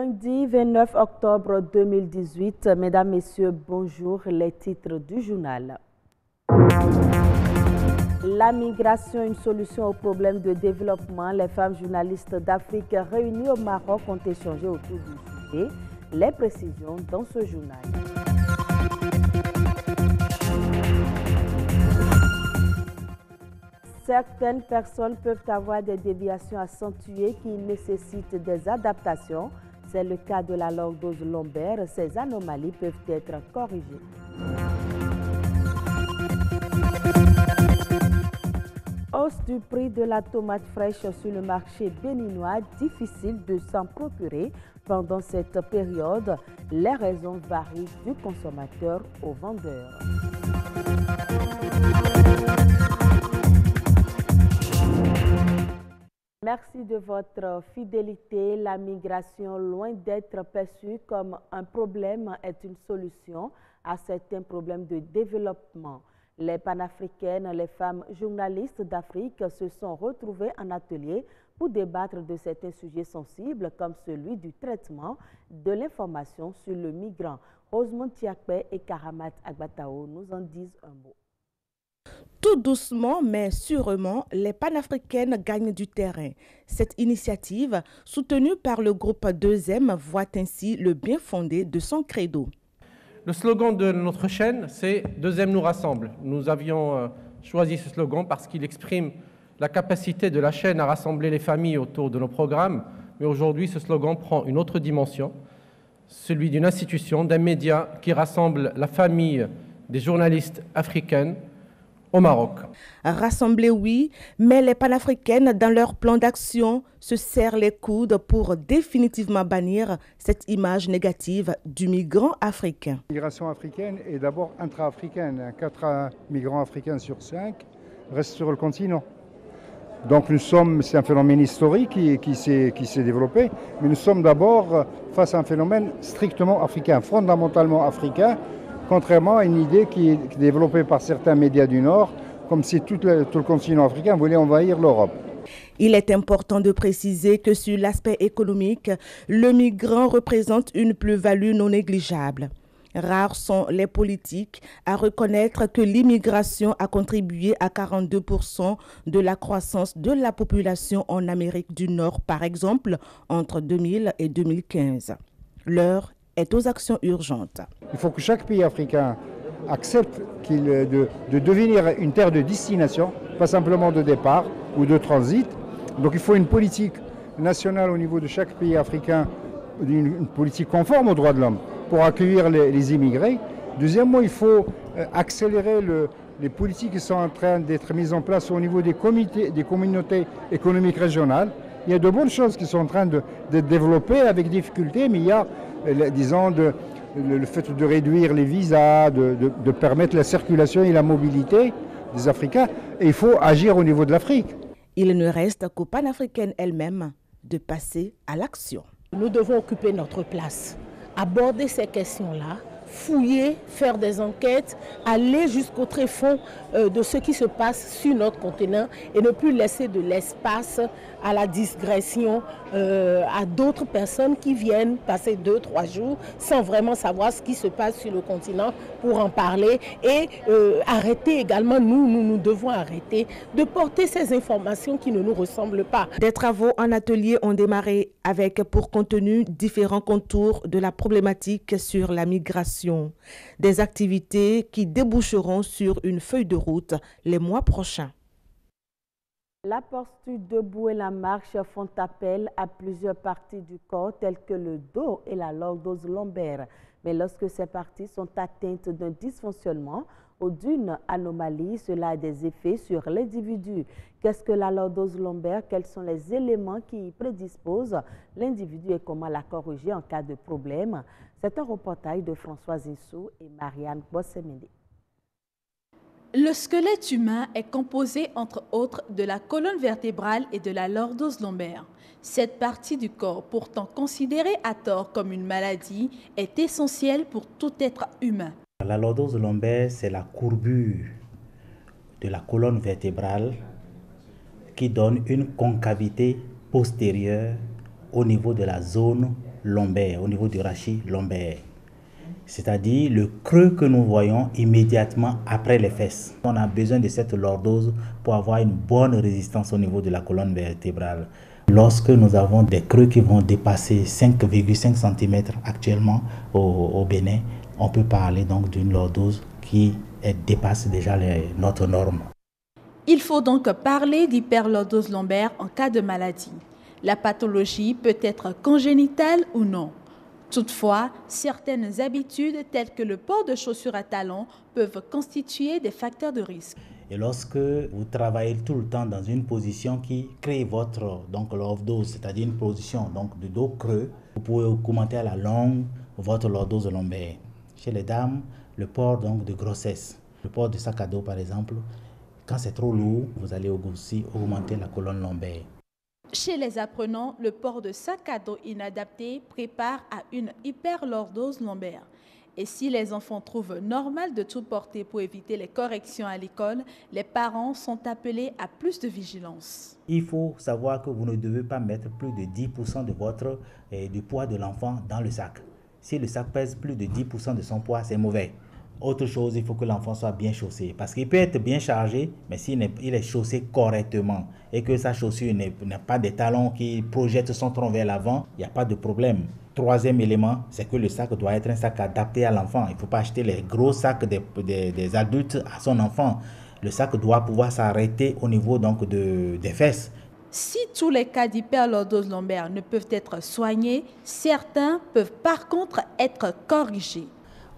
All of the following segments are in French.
Lundi 29 octobre 2018, mesdames, messieurs, bonjour, les titres du journal. La migration, une solution aux problèmes de développement. Les femmes journalistes d'Afrique réunies au Maroc ont échangé autour du sujet. Les précisions dans ce journal. Certaines personnes peuvent avoir des déviations accentuées qui nécessitent des adaptations. C'est le cas de la lordose lombaire. Ces anomalies peuvent être corrigées. Hausse du prix de la tomate fraîche sur le marché béninois, difficile de s'en procurer pendant cette période. Les raisons varient du consommateur au vendeur. Merci de votre fidélité. La migration, loin d'être perçue comme un problème, est une solution à certains problèmes de développement. Les panafricaines, les femmes journalistes d'Afrique se sont retrouvées en atelier pour débattre de certains sujets sensibles comme celui du traitement de l'information sur le migrant. Rosemont Tiakpe et Karamat Agbatao nous en disent un mot. Tout doucement mais sûrement, les panafricaines gagnent du terrain. Cette initiative, soutenue par le groupe 2M, voit ainsi le bien fondé de son credo. Le slogan de notre chaîne, c'est « 2M nous rassemble ». Nous avions choisi ce slogan parce qu'il exprime la capacité de la chaîne à rassembler les familles autour de nos programmes. Mais aujourd'hui, ce slogan prend une autre dimension, celui d'une institution, d'un média qui rassemble la famille des journalistes africaines au Maroc. Rassemblées, oui, mais les panafricaines, dans leur plan d'action, se serrent les coudes pour définitivement bannir cette image négative du migrant africain. La migration africaine est d'abord intra-africaine. 4 migrants africains sur 5 restent sur le continent. Donc c'est un phénomène historique qui s'est développé, mais nous sommes d'abord face à un phénomène strictement africain, fondamentalement africain, contrairement à une idée qui est développée par certains médias du Nord, comme si tout le continent africain voulait envahir l'Europe. Il est important de préciser que sur l'aspect économique, le migrant représente une plus-value non négligeable. Rares sont les politiques à reconnaître que l'immigration a contribué à 42% de la croissance de la population en Amérique du Nord, par exemple, entre 2000 et 2015. L'heure est aux actions urgentes. Il faut que chaque pays africain accepte de devenir une terre de destination, pas simplement de départ ou de transit. Donc il faut une politique nationale au niveau de chaque pays africain, une politique conforme aux droits de l'homme pour accueillir les immigrés. Deuxièmement, il faut accélérer les politiques qui sont en train d'être mises en place au niveau des communautés économiques régionales. Il y a de bonnes choses qui sont en train de développer avec difficulté, mais il y a, disons, le fait de réduire les visas, de permettre la circulation et la mobilité des Africains. Et il faut agir au niveau de l'Afrique. Il ne reste qu'aux panafricaines elles-mêmes de passer à l'action. Nous devons occuper notre place, aborder ces questions-là, fouiller, faire des enquêtes, aller jusqu'au tréfonds de ce qui se passe sur notre continent et ne plus laisser de l'espace à la digression, à d'autres personnes qui viennent passer 2-3 jours sans vraiment savoir ce qui se passe sur le continent pour en parler et arrêter également, nous devons arrêter de porter ces informations qui ne nous ressemblent pas. Des travaux en atelier ont démarré avec pour contenu différents contours de la problématique sur la migration. Des activités qui déboucheront sur une feuille de route les mois prochains. La posture debout et la marche font appel à plusieurs parties du corps telles que le dos et la lordose lombaire. Mais lorsque ces parties sont atteintes d'un dysfonctionnement ou d'une anomalie, cela a des effets sur l'individu. Qu'est-ce que la lordose lombaire? Quels sont les éléments qui prédisposent l'individu et comment la corriger en cas de problème? C'est un reportage de Françoise Insou et Marianne Bossemende. Le squelette humain est composé entre autres de la colonne vertébrale et de la lordose lombaire. Cette partie du corps, pourtant considérée à tort comme une maladie, est essentielle pour tout être humain. La lordose lombaire, c'est la courbure de la colonne vertébrale qui donne une concavité postérieure au niveau de la zone lombaire, au niveau du rachis lombaire. C'est-à-dire le creux que nous voyons immédiatement après les fesses. On a besoin de cette lordose pour avoir une bonne résistance au niveau de la colonne vertébrale. Lorsque nous avons des creux qui vont dépasser 5,5 cm actuellement au Bénin, on peut parler donc d'une lordose qui dépasse déjà notre norme. Il faut donc parler d'hyperlordose lombaire en cas de maladie. La pathologie peut être congénitale ou non. Toutefois, certaines habitudes telles que le port de chaussures à talons peuvent constituer des facteurs de risque. Et lorsque vous travaillez tout le temps dans une position qui crée votre lordose, c'est-à-dire une position de dos creux, vous pouvez augmenter à la longue votre lordose lombaire. Chez les dames, le port de grossesse, le port de sac à dos par exemple, quand c'est trop lourd, vous allez aussi augmenter la colonne lombaire. Chez les apprenants, le port de sac à dos inadapté prépare à une hyperlordose lombaire. Et si les enfants trouvent normal de tout porter pour éviter les corrections à l'école, les parents sont appelés à plus de vigilance. Il faut savoir que vous ne devez pas mettre plus de 10% du poids de l'enfant dans le sac. Si le sac pèse plus de 10% de son poids, c'est mauvais. Autre chose, il faut que l'enfant soit bien chaussé. Parce qu'il peut être bien chargé, mais s'il est chaussé correctement et que sa chaussure n'a pas des talons qui projettent son tronc vers l'avant, il n'y a pas de problème. Troisième élément, c'est que le sac doit être un sac adapté à l'enfant. Il ne faut pas acheter les gros sacs des adultes à son enfant. Le sac doit pouvoir s'arrêter au niveau des fesses. Si tous les cas d'hyperlordose lombaire ne peuvent être soignés, certains peuvent par contre être corrigés.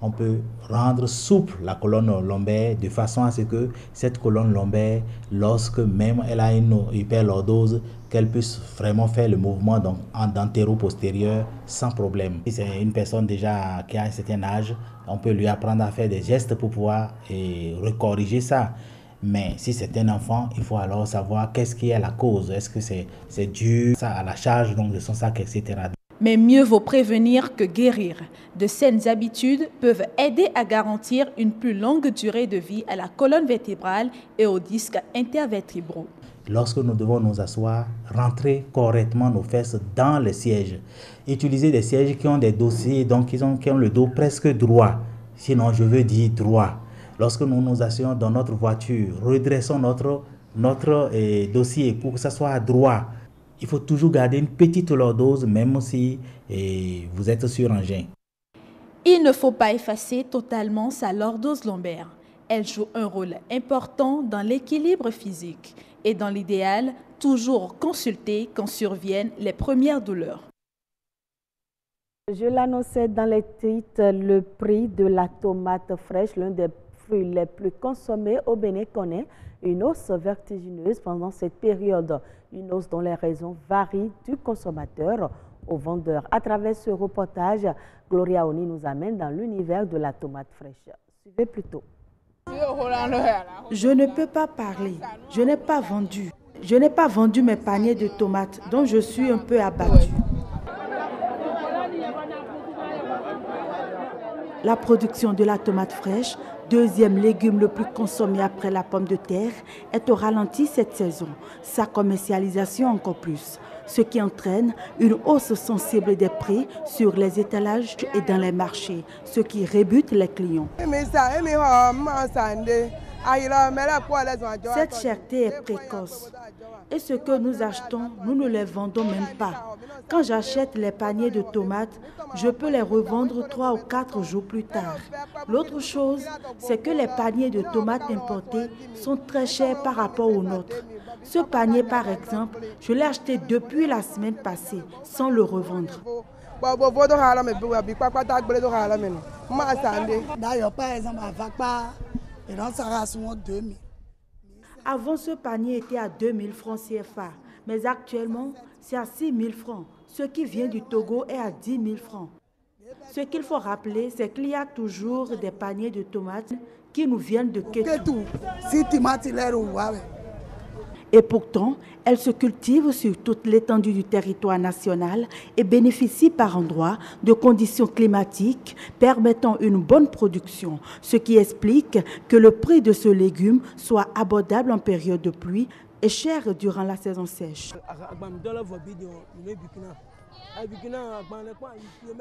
On peut rendre souple la colonne lombaire de façon à ce que cette colonne lombaire, lorsque même elle a une hyperlordose, qu'elle puisse vraiment faire le mouvement d'antéro-postérieur sans problème. Si c'est une personne déjà qui a un certain âge, on peut lui apprendre à faire des gestes pour pouvoir recorriger ça. Mais si c'est un enfant, il faut alors savoir qu'est-ce qui est la cause. Est-ce que c'est dû à la charge de son sac, etc. Mais mieux vaut prévenir que guérir. De saines habitudes peuvent aider à garantir une plus longue durée de vie à la colonne vertébrale et aux disques intervertébraux. Lorsque nous devons nous asseoir, rentrer correctement nos fesses dans les sièges. Utiliser des sièges qui ont des dossiers, qui ont le dos presque droit. Sinon, je veux dire droit. Lorsque nous nous asseyons dans notre voiture, redressons notre dossier pour que ça soit droit. Il faut toujours garder une petite lordose, même si vous êtes sur engin. Il ne faut pas effacer totalement sa lordose lombaire. Elle joue un rôle important dans l'équilibre physique et dans l'idéal, toujours consulter quand surviennent les premières douleurs. Je l'annonçais dans les titres, le prix de la tomate fraîche, l'un des fruits les plus consommés au Bénin, connaît une hausse vertigineuse pendant cette période. Une hausse dont les raisons varient du consommateur au vendeur. À travers ce reportage, Gloria Oni nous amène dans l'univers de la tomate fraîche. Suivez plutôt. Je ne peux pas parler. Je n'ai pas vendu. Je n'ai pas vendu mes paniers de tomates, dont je suis un peu abattue. La production de la tomate fraîche, deuxième légume le plus consommé après la pomme de terre, est au ralenti cette saison. Sa commercialisation encore plus, ce qui entraîne une hausse sensible des prix sur les étalages et dans les marchés, ce qui rebute les clients. Cette cherté est précoce. Et ce que nous achetons, nous ne les vendons même pas. Quand j'achète les paniers de tomates, je peux les revendre 3 ou 4 jours plus tard. L'autre chose, c'est que les paniers de tomates importés sont très chers par rapport aux nôtres. Ce panier, par exemple, je l'ai acheté depuis la semaine passée, sans le revendre. D'ailleurs, par exemple, avant, ce panier était à 2000 francs CFA, mais actuellement, c'est à 6000 francs. Ce qui vient du Togo est à 10 000 francs. Ce qu'il faut rappeler, c'est qu'il y a toujours des paniers de tomates qui nous viennent de Kétou. Et pourtant, elles se cultivent sur toute l'étendue du territoire national et bénéficient par endroits de conditions climatiques permettant une bonne production, ce qui explique que le prix de ce légume soit abordable en période de pluie et cher durant la saison sèche.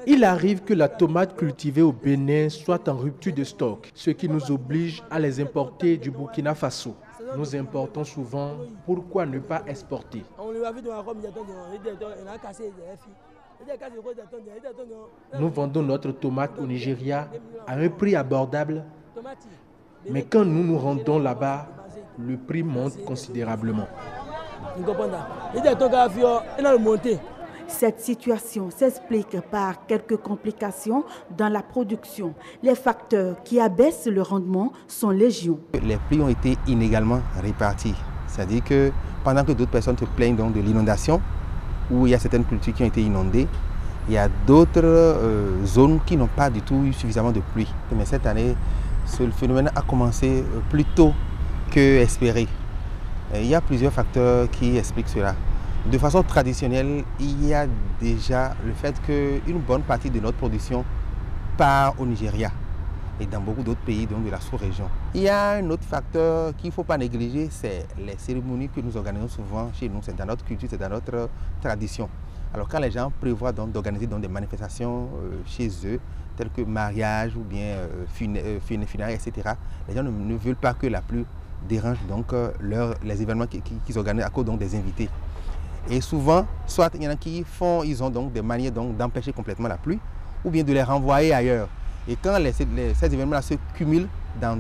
Il arrive que la tomate cultivée au Bénin soit en rupture de stock, ce qui nous oblige à les importer du Burkina Faso. Nous importons souvent, pourquoi ne pas exporter? Nous vendons notre tomate au Nigeria à un prix abordable, mais quand nous nous rendons là-bas, le prix monte considérablement. Cette situation s'explique par quelques complications dans la production. Les facteurs qui abaissent le rendement sont légion. Les prix ont été inégalement répartis. C'est-à-dire que pendant que d'autres personnes se plaignent donc de l'inondation, où il y a certaines cultures qui ont été inondées, il y a d'autres zones qui n'ont pas du tout eu suffisamment de pluie. Mais cette année, ce phénomène a commencé plus tôt que espéré. Il y a plusieurs facteurs qui expliquent cela. De façon traditionnelle, il y a déjà le fait qu'une bonne partie de notre production part au Nigeria et dans beaucoup d'autres pays donc de la sous-région. Il y a un autre facteur qu'il ne faut pas négliger, c'est les cérémonies que nous organisons souvent chez nous. C'est dans notre culture, c'est dans notre tradition. Alors quand les gens prévoient d'organiser des manifestations chez eux, telles que mariage ou bien funérailles, etc., les gens ne veulent pas que la pluie dérange donc les événements qu'ils organisent à cause donc des invités. Et souvent, soit il y en a qui ils ont donc des manières d'empêcher complètement la pluie, ou bien de les renvoyer ailleurs. Et quand ces événements-là se cumulent dans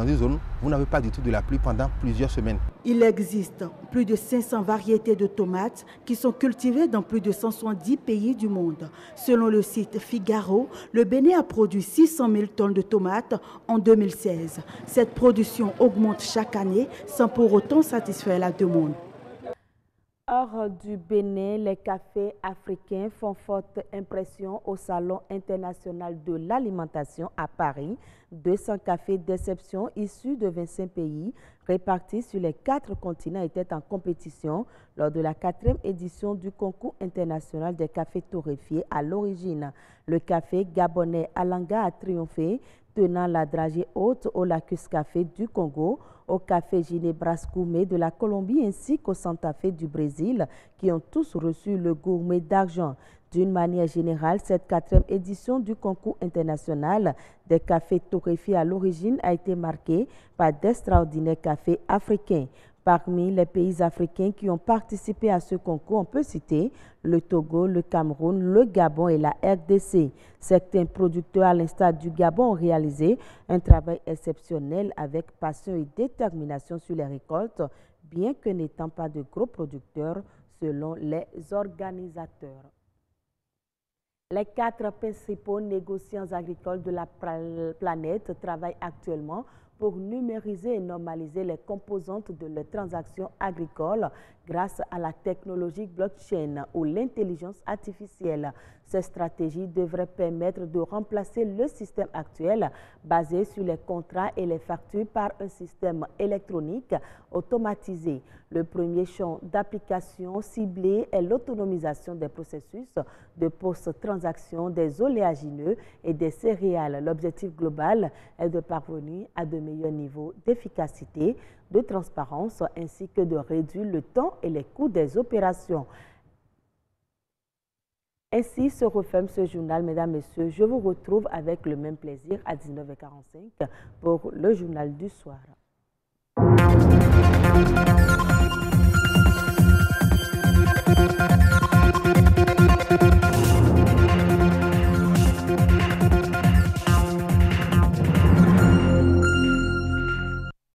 une zone, vous n'avez pas du tout de la pluie pendant plusieurs semaines. Il existe plus de 500 variétés de tomates qui sont cultivées dans plus de 170 pays du monde. Selon le site Figaro, le Bénin a produit 600 000 tonnes de tomates en 2016. Cette production augmente chaque année sans pour autant satisfaire la demande. Hors du Bénin, les cafés africains font forte impression au Salon international de l'alimentation à Paris. 200 cafés d'exception issus de 25 pays répartis sur les 4 continents étaient en compétition lors de la 4e édition du concours international des cafés torréfiés à l'origine. Le café gabonais Alanga a triomphé, tenant la dragée haute au Lacus Café du Congo, au café Ginebra Gourmet de la Colombie ainsi qu'au Santa Fe du Brésil, qui ont tous reçu le gourmet d'argent. D'une manière générale, cette 4e édition du concours international des cafés torréfiés à l'origine a été marquée par d'extraordinaires cafés africains. Parmi les pays africains qui ont participé à ce concours, on peut citer le Togo, le Cameroun, le Gabon et la RDC. Certains producteurs, à l'instar du Gabon, ont réalisé un travail exceptionnel avec passion et détermination sur les récoltes, bien que n'étant pas de gros producteurs selon les organisateurs. Les 4 principaux négociants agricoles de la planète travaillent actuellement pour numériser et normaliser les composantes de leurs transactions agricoles grâce à la technologie blockchain ou l'intelligence artificielle. Ces stratégies devraient permettre de remplacer le système actuel basé sur les contrats et les factures par un système électronique automatisé. Le premier champ d'application ciblé est l'autonomisation des processus de post-transaction des oléagineux et des céréales. L'objectif global est de parvenir à de meilleurs niveaux d'efficacité, de transparence ainsi que de réduire le temps et les coûts des opérations. Ainsi se referme ce journal, mesdames, messieurs. Je vous retrouve avec le même plaisir à 19h45 pour le journal du soir.